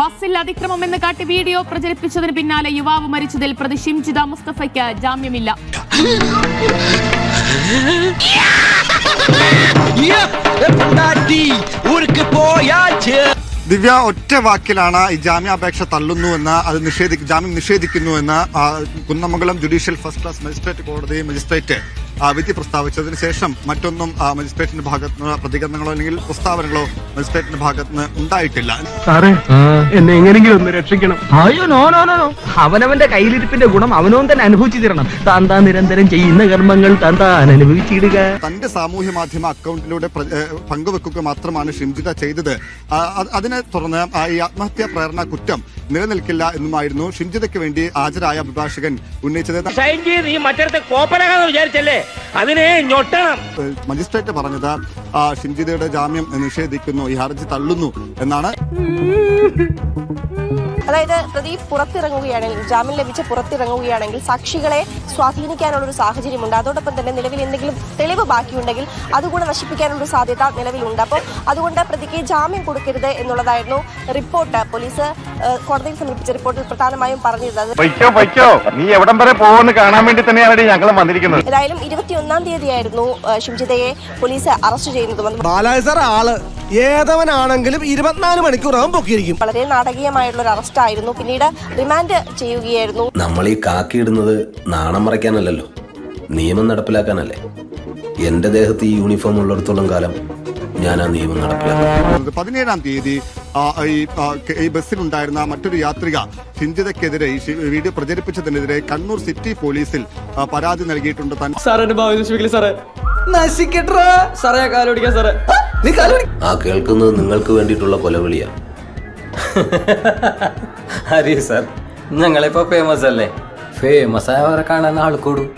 ബസ്സിൽ അതിക്രമമെന്ന് കാട്ടി വീഡിയോ പ്രചരിപ്പിച്ചതിന് പിന്നാലെ യുവാവ് മരിച്ചതിൽ പ്രതി ഷിംജിത മുസ്തഫയ്ക്ക് ജാമ്യമില്ല. ദിവ്യ ഒറ്റ വാക്കിലാണ് ഈ ജാമ്യാപേക്ഷ തള്ളുന്നുവെന്ന് ജാമ്യം നിഷേധിക്കുന്നുവെന്ന് Kunnamangalam judicial first class magistrate കോടതി മജിസ്ട്രേറ്റ് വിധി പ്രസ്താവിച്ചതിന് ശേഷം മറ്റൊന്നും മജിസ്ട്രേറ്റിന്റെ ഭാഗത്തുനിന്ന് പ്രതികരണങ്ങളോ അല്ലെങ്കിൽ പ്രസ്താവനകളോ മജിസ്ട്രേറ്റിന്റെ ഭാഗത്തുനിന്ന് ഉണ്ടായിട്ടില്ല. എന്നെ എങ്ങനെയെങ്കിലും ഒന്ന് രക്ഷിക്കണം. അയ്യോ നോ നോ നോ, അവനവന്റെ കയ്യിലിരിപ്പിന്റെ ഗുണം അവനവൻ തന്നെ അനുഭവിച്ചു തരണം. താൻ നിരന്തരം ചെയ്യുന്ന കർമ്മങ്ങൾ താൻ അനുഭവിച്ചിടുക. തന്റെ സാമൂഹ്യ മാധ്യമ അക്കൗണ്ടിലൂടെ പങ്കുവെക്കുക മാത്രമാണ് ഷിംജിത ചെയ്തത്. അതിനെ തുടർന്ന് ഈ ആത്മഹത്യാ പ്രേരണ കുറ്റം നിലനിൽക്കില്ല എന്നുമായിരുന്നു ഷിംജിതയ്ക്ക് വേണ്ടി ഹാജരായ അഭിഭാഷകൻ ഉന്നയിച്ചത്. മജിസ്ട്രേറ്റ് പറഞ്ഞത് ഷിംജിതയുടെ ജാമ്യം നിഷേധിക്കുന്നു, ഈ ഹർജി തള്ളുന്നു എന്നാണ്. അതായത് പ്രതി പുറത്തിറങ്ങുകയാണെങ്കിൽ, ജാമ്യം ലഭിച്ച് പുറത്തിറങ്ങുകയാണെങ്കിൽ സാക്ഷികളെ സ്വാധീനിക്കാനുള്ള ഒരു സാഹചര്യമുണ്ട്. അതോടൊപ്പം തന്നെ നിലവിൽ എന്തെങ്കിലും തെളിവ് ബാക്കിയുണ്ടെങ്കിൽ അതുകൂടെ നശിപ്പിക്കാനുള്ള സാധ്യത നിലവിലുണ്ട്. അപ്പോൾ അതുകൊണ്ട് പ്രതിക്ക് ജാമ്യം കൊടുക്കരുത് എന്നുള്ളതായിരുന്നു റിപ്പോർട്ട്. പോലീസ് കോടതിയിൽ സമർപ്പിച്ച റിപ്പോർട്ടിൽ പ്രധാനമായും പറഞ്ഞിരുന്നത്. ഏതായാലും 21-ാം തീയതിയായിരുന്നു ഷിംജിതയെ പോലീസ് അറസ്റ്റ് ചെയ്യുന്നത്. ഏതവനാണെങ്കിലും 24 മണിക്കൂറാകും പൊക്കിയിരിക്കും. വളരെ നാടകീയമായിട്ടുള്ള ഒരു അറസ്റ്റ് ആയിരുന്നു. പിന്നീട് റിമാൻഡ് ചെയ്യുകയായിരുന്നു. നമ്മൾ ഈ കാക്കിയിടുന്നത് നാണം മറയ്ക്കാനല്ലല്ലോ, നിയമം നടപ്പിലാക്കാനല്ലേ. എന്റെ ദേഹത്ത് ഈ യൂണിഫോം ഉള്ളിടത്തോളം കാലം ഞാൻ ആ നിയമം നടപ്പിലാക്കും. 17-ാം തീയതി ഈ ബസ്സിലുണ്ടായിരുന്ന മറ്റൊരു യാത്രിക ഷിംജിതയ്ക്കെതിരെ വീഡിയോ പ്രചരിപ്പിച്ചതിനെതിരെ കണ്ണൂർ സിറ്റി പോലീസിൽ പരാതി നൽകിയിട്ടുണ്ട്. ആ കേൾക്കുന്നത് നിങ്ങൾക്ക് വേണ്ടിയിട്ടുള്ള കൊലവിളിയാ. അരി സാർ, ഞങ്ങളിപ്പോ ഫേമസ് അല്ലേ? ഫേമസ് ആയവരെ കാണാൻ ആൾ കൂടും.